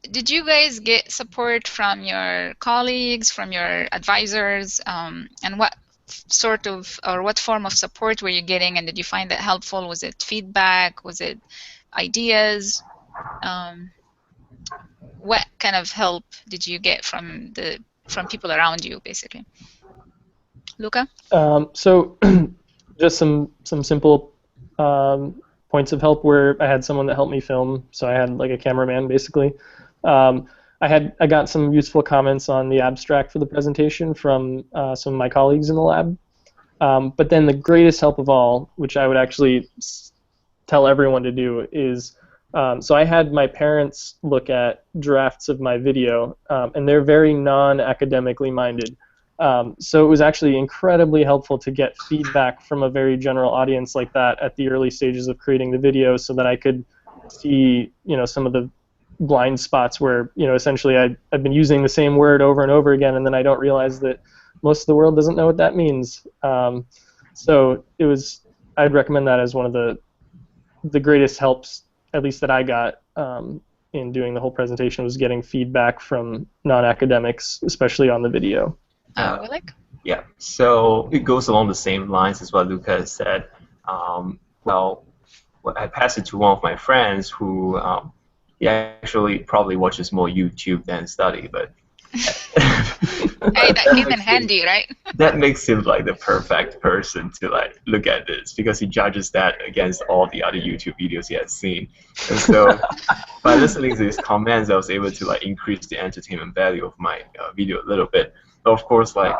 did you guys get support from your colleagues, from your advisors, and what sort of or what form of support were you getting, and did you find that helpful? Was it feedback? Was it ideas? Um, what kind of help did you get from people around you, basically? Luca? So just some simple points of help where I had someone that helped me film. So I had like a cameraman basically. Um, I got some useful comments on the abstract for the presentation from some of my colleagues in the lab. But then the greatest help of all, which I would actually tell everyone to do, is so I had my parents look at drafts of my video, and they're very non-academically minded. So it was actually incredibly helpful to get feedback from a very general audience like that at the early stages of creating the video, so that I could see, some of the blind spots where, essentially I've been using the same word over and over again, and then I don't realize that most of the world doesn't know what that means. So I'd recommend that as one of the greatest helps, at least that I got in doing the whole presentation, was getting feedback from non-academics, especially on the video. Weelic? Yeah, so it goes along the same lines as what Luca said. Well, I passed it to one of my friends who he actually probably watches more YouTube than study, but Hey, that came in handy, right? that makes him like the perfect person to like look at this, because he judges that against all the other YouTube videos he has seen. And so by listening to his comments, I was able to like increase the entertainment value of my video a little bit. But of course, like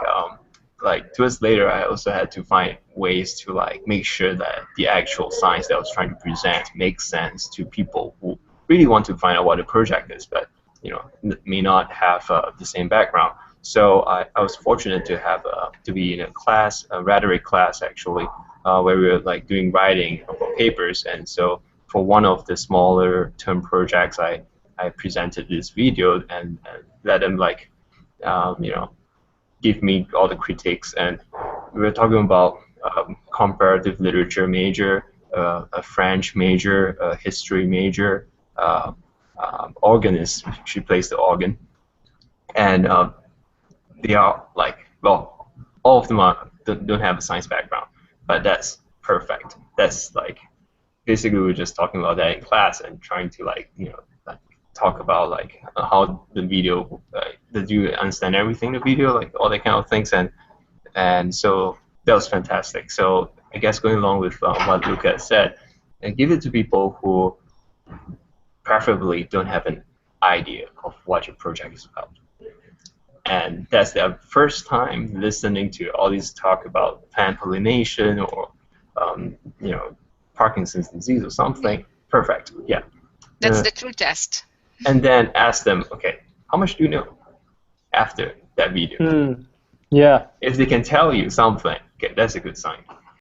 2 years later, I also had to find ways to like make sure that the actual science that I was trying to present makes sense to people who really want to find out what the project is, but may not have the same background. So I was fortunate to have to be in a class, a rhetoric class actually, where we were like doing writing of papers. And so for one of the smaller term projects, I presented this video and let them like give me all the critiques. And we were talking about comparative literature major, a French major, a history major, organist. She plays the organ, and they are like, well, all of them don't have a science background, but that's perfect. That's like basically we're just talking about that in class and trying to like talk about like how the video did you understand everything in the video, like all that kind of things, and so that was fantastic. So I guess going along with what Luca said, and give it to people who preferably don't have an idea of what your project is about. And that's their first time listening to all these talk about plant pollination or, Parkinson's disease or something. Perfect. Yeah. That's the true test. And then ask them, okay, how much do you know after that video? Yeah. If they can tell you something, okay, that's a good sign.